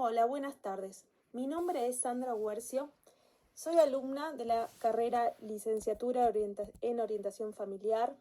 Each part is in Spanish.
Hola, buenas tardes. Mi nombre es Sandra Huercio. Soy alumna de la carrera Licenciatura en Orientación Familiar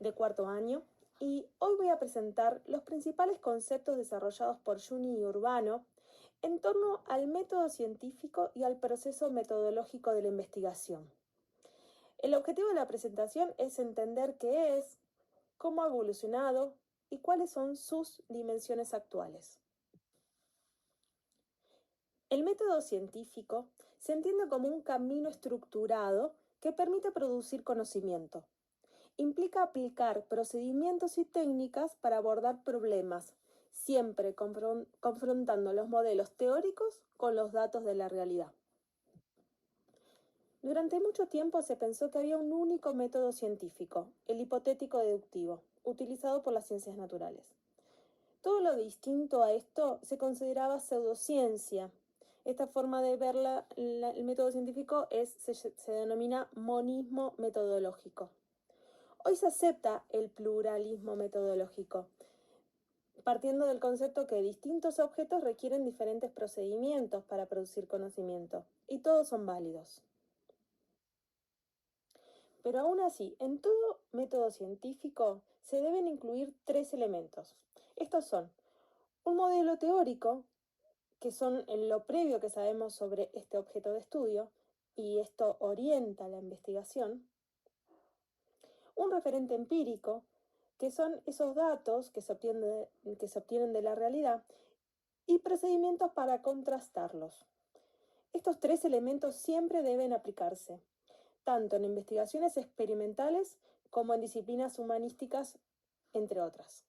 de cuarto año y hoy voy a presentar los principales conceptos desarrollados por Juni y Urbano en torno al método científico y al proceso metodológico de la investigación. El objetivo de la presentación es entender qué es, cómo ha evolucionado y cuáles son sus dimensiones actuales. El método científico se entiende como un camino estructurado que permite producir conocimiento. Implica aplicar procedimientos y técnicas para abordar problemas, siempre confrontando los modelos teóricos con los datos de la realidad. Durante mucho tiempo se pensó que había un único método científico, el hipotético deductivo, utilizado por las ciencias naturales. Todo lo distinto a esto se consideraba pseudociencia. Esta forma de ver el método científico se denomina monismo metodológico. Hoy se acepta el pluralismo metodológico, partiendo del concepto que distintos objetos requieren diferentes procedimientos para producir conocimiento, y todos son válidos. Pero aún así, en todo método científico se deben incluir tres elementos. Estos son un modelo teórico, que son en lo previo que sabemos sobre este objeto de estudio, y esto orienta la investigación. Un referente empírico, que son esos datos que se obtienen de la realidad, y procedimientos para contrastarlos. Estos tres elementos siempre deben aplicarse, tanto en investigaciones experimentales como en disciplinas humanísticas, entre otras.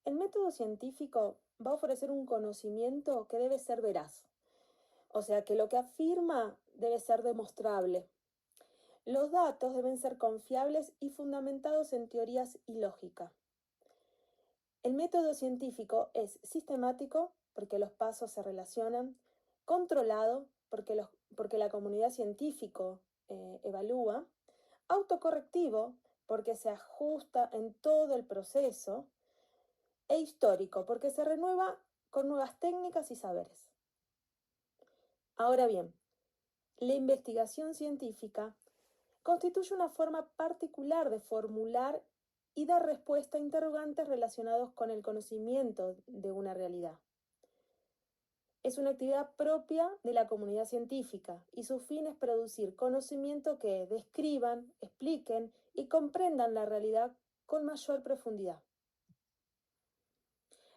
El método científico va a ofrecer un conocimiento que debe ser veraz, o sea que lo que afirma debe ser demostrable. Los datos deben ser confiables y fundamentados en teorías y lógica. El método científico es sistemático, porque los pasos se relacionan, controlado, porque la comunidad científica evalúa, autocorrectivo, porque se ajusta en todo el proceso, e histórico, porque se renueva con nuevas técnicas y saberes. Ahora bien, la investigación científica constituye una forma particular de formular y dar respuesta a interrogantes relacionados con el conocimiento de una realidad. Es una actividad propia de la comunidad científica y su fin es producir conocimiento que describan, expliquen y comprendan la realidad con mayor profundidad.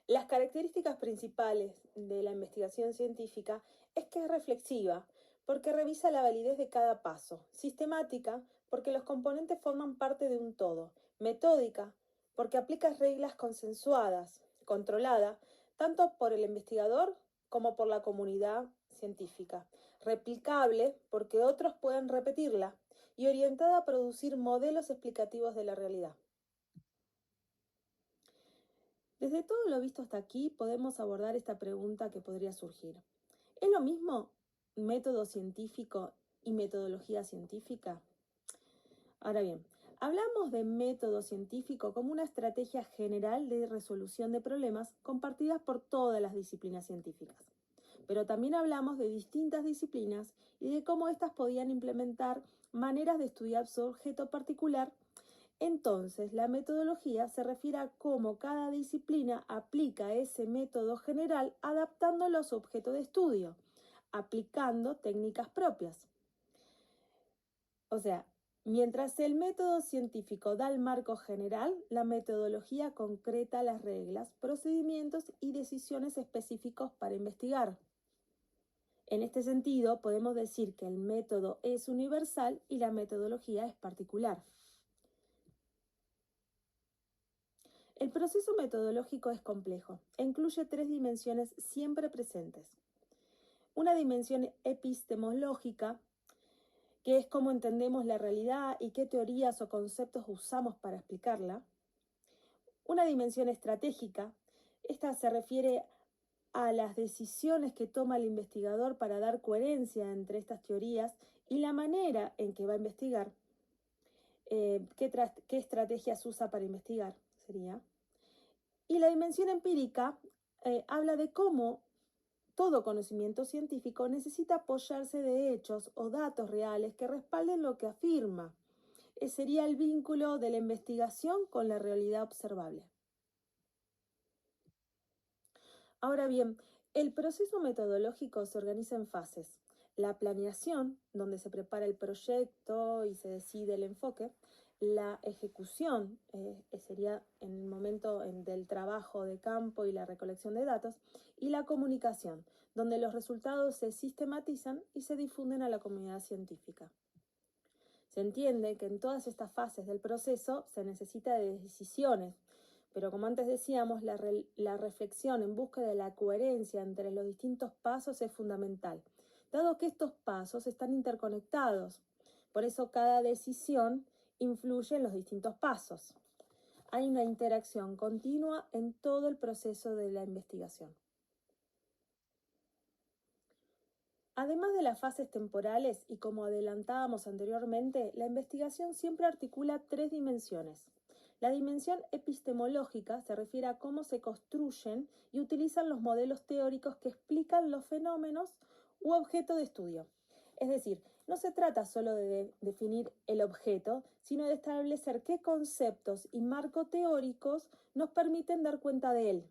Las características principales de la investigación científica es que es reflexiva, porque revisa la validez de cada paso; sistemática, porque los componentes forman parte de un todo; metódica, porque aplica reglas consensuadas; controlada, tanto por el investigador como por la comunidad científica; replicable, porque otros pueden repetirla; y orientada a producir modelos explicativos de la realidad. Desde todo lo visto hasta aquí, podemos abordar esta pregunta que podría surgir. ¿Es lo mismo método científico y metodología científica? Ahora bien, hablamos de método científico como una estrategia general de resolución de problemas compartidas por todas las disciplinas científicas. Pero también hablamos de distintas disciplinas y de cómo éstas podían implementar maneras de estudiar su objeto particular. Entonces, la metodología se refiere a cómo cada disciplina aplica ese método general adaptándolo a su objeto de estudio, aplicando técnicas propias. O sea, mientras el método científico da el marco general, la metodología concreta las reglas, procedimientos y decisiones específicos para investigar. En este sentido, podemos decir que el método es universal y la metodología es particular. El proceso metodológico es complejo e incluye tres dimensiones siempre presentes. Una dimensión epistemológica, que es cómo entendemos la realidad y qué teorías o conceptos usamos para explicarla. Una dimensión estratégica, esta se refiere a las decisiones que toma el investigador para dar coherencia entre estas teorías y la manera en que va a investigar. ¿Qué estrategias usa para investigar? Sería. Y la dimensión empírica habla de cómo todo conocimiento científico necesita apoyarse de hechos o datos reales que respalden lo que afirma. Sería el vínculo de la investigación con la realidad observable. Ahora bien, el proceso metodológico se organiza en fases. La planeación, donde se prepara el proyecto y se decide el enfoque. La ejecución, sería en el momento del trabajo de campo y la recolección de datos. Y la comunicación, donde los resultados se sistematizan y se difunden a la comunidad científica. Se entiende que en todas estas fases del proceso se necesita de decisiones, pero como antes decíamos, la reflexión en busca de la coherencia entre los distintos pasos es fundamental, dado que estos pasos están interconectados. Por eso cada decisión influye en los distintos pasos. Hay una interacción continua en todo el proceso de la investigación. Además de las fases temporales y como adelantábamos anteriormente, la investigación siempre articula tres dimensiones. La dimensión epistemológica se refiere a cómo se construyen y utilizan los modelos teóricos que explican los fenómenos u objeto de estudio. Es decir, no se trata solo de definir el objeto, sino de establecer qué conceptos y marcos teóricos nos permiten dar cuenta de él.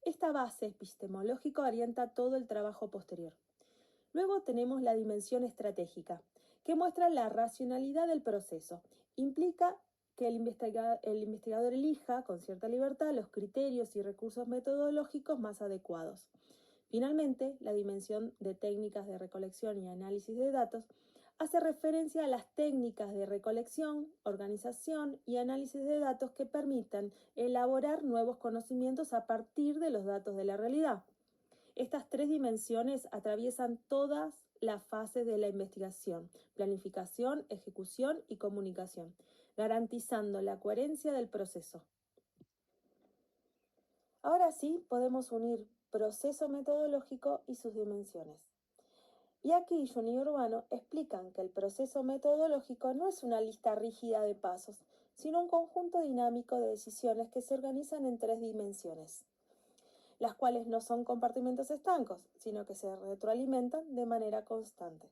Esta base epistemológica orienta todo el trabajo posterior. Luego tenemos la dimensión estratégica, que muestra la racionalidad del proceso. Implica que el investigador elija con cierta libertad los criterios y recursos metodológicos más adecuados. Finalmente, la dimensión de técnicas de recolección y análisis de datos hace referencia a las técnicas de recolección, organización y análisis de datos que permitan elaborar nuevos conocimientos a partir de los datos de la realidad. Estas tres dimensiones atraviesan todas las fases de la investigación: planificación, ejecución y comunicación, garantizando la coherencia del proceso. Ahora sí, podemos unir proceso metodológico y sus dimensiones. Y aquí Juni y Urbano explican que el proceso metodológico no es una lista rígida de pasos, sino un conjunto dinámico de decisiones que se organizan en tres dimensiones, las cuales no son compartimentos estancos, sino que se retroalimentan de manera constante.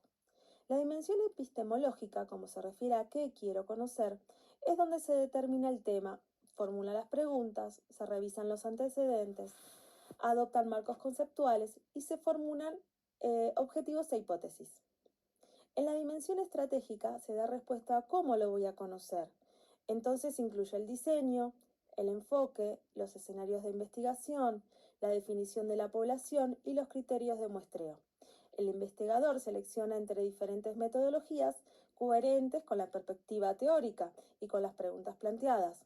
La dimensión epistemológica, como se refiere a qué quiero conocer, es donde se determina el tema, formula las preguntas, se revisan los antecedentes, adoptan marcos conceptuales y se formulan objetivos e hipótesis. En la dimensión estratégica se da respuesta a cómo lo voy a conocer. Entonces incluye el diseño, el enfoque, los escenarios de investigación, la definición de la población y los criterios de muestreo. El investigador selecciona entre diferentes metodologías coherentes con la perspectiva teórica y con las preguntas planteadas.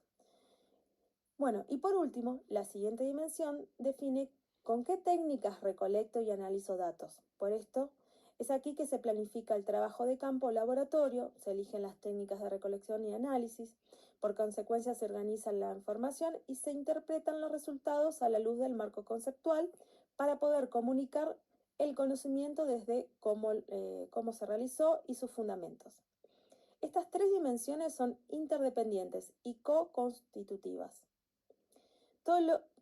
Bueno, y por último, la siguiente dimensión define con qué técnicas recolecto y analizo datos. Por esto, es aquí que se planifica el trabajo de campo o laboratorio, se eligen las técnicas de recolección y análisis, por consecuencia se organiza la información y se interpretan los resultados a la luz del marco conceptual para poder comunicar el conocimiento desde cómo se realizó y sus fundamentos. Estas tres dimensiones son interdependientes y co-constitutivas.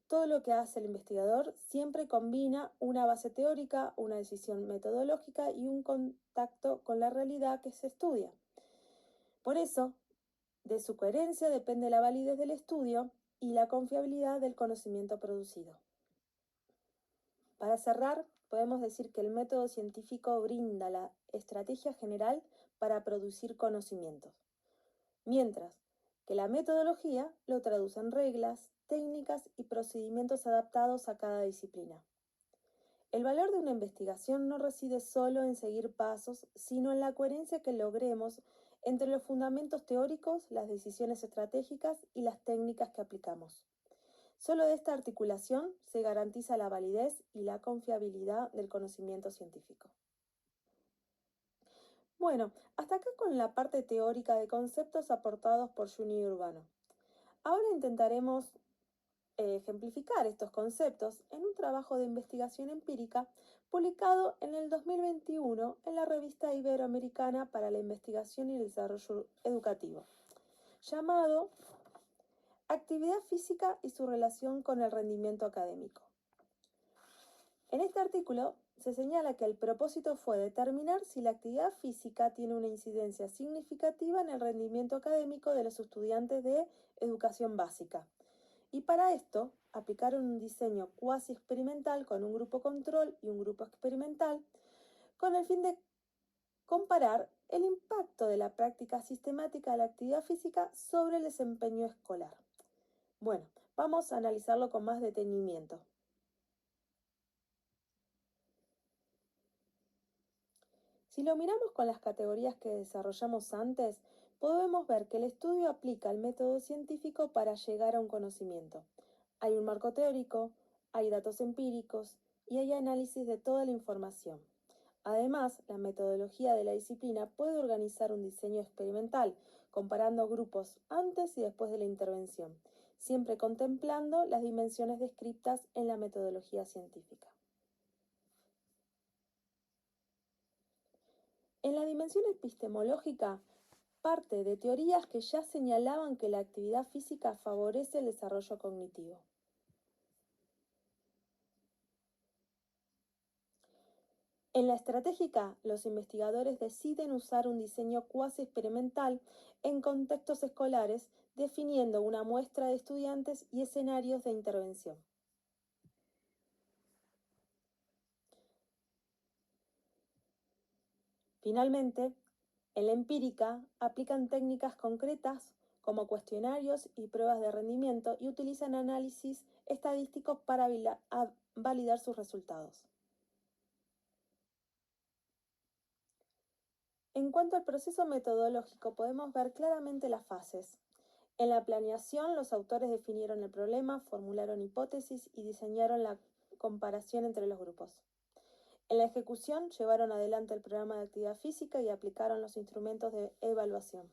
Todo lo que hace el investigador siempre combina una base teórica, una decisión metodológica y un contacto con la realidad que se estudia. Por eso, de su coherencia depende la validez del estudio y la confiabilidad del conocimiento producido. Para cerrar, podemos decir que el método científico brinda la estrategia general para producir conocimientos, mientras que la metodología lo traduce en reglas, técnicas y procedimientos adaptados a cada disciplina. El valor de una investigación no reside solo en seguir pasos, sino en la coherencia que logremos entre los fundamentos teóricos, las decisiones estratégicas y las técnicas que aplicamos. Solo de esta articulación se garantiza la validez y la confiabilidad del conocimiento científico. Bueno, hasta acá con la parte teórica de conceptos aportados por Juni y Urbano. Ahora intentaremos ejemplificar estos conceptos en un trabajo de investigación empírica publicado en el 2021 en la revista Iberoamericana para la Investigación y el Desarrollo Educativo, llamado Actividad física y su relación con el rendimiento académico. En este artículo se señala que el propósito fue determinar si la actividad física tiene una incidencia significativa en el rendimiento académico de los estudiantes de educación básica. Y para esto aplicaron un diseño cuasi experimental con un grupo control y un grupo experimental, con el fin de comparar el impacto de la práctica sistemática de la actividad física sobre el desempeño escolar. Bueno, vamos a analizarlo con más detenimiento. Si lo miramos con las categorías que desarrollamos antes, podemos ver que el estudio aplica el método científico para llegar a un conocimiento. Hay un marco teórico, hay datos empíricos y hay análisis de toda la información. Además, la metodología de la disciplina puede organizar un diseño experimental, comparando grupos antes y después de la intervención, siempre contemplando las dimensiones descritas en la metodología científica. En la dimensión epistemológica, parte de teorías que ya señalaban que la actividad física favorece el desarrollo cognitivo. En la estratégica, los investigadores deciden usar un diseño cuasi experimental en contextos escolares, definiendo una muestra de estudiantes y escenarios de intervención. Finalmente, en la empírica, aplican técnicas concretas como cuestionarios y pruebas de rendimiento y utilizan análisis estadísticos para validar sus resultados. En cuanto al proceso metodológico, podemos ver claramente las fases. En la planeación, los autores definieron el problema, formularon hipótesis y diseñaron la comparación entre los grupos. En la ejecución, llevaron adelante el programa de actividad física y aplicaron los instrumentos de evaluación.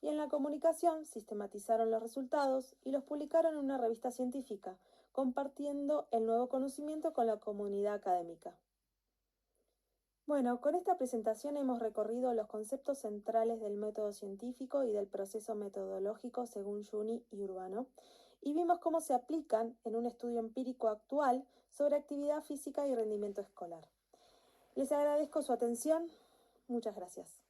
Y en la comunicación, sistematizaron los resultados y los publicaron en una revista científica, compartiendo el nuevo conocimiento con la comunidad académica. Bueno, con esta presentación hemos recorrido los conceptos centrales del método científico y del proceso metodológico según Juni y Urbano, y vimos cómo se aplican en un estudio empírico actual sobre actividad física y rendimiento escolar. Les agradezco su atención. Muchas gracias.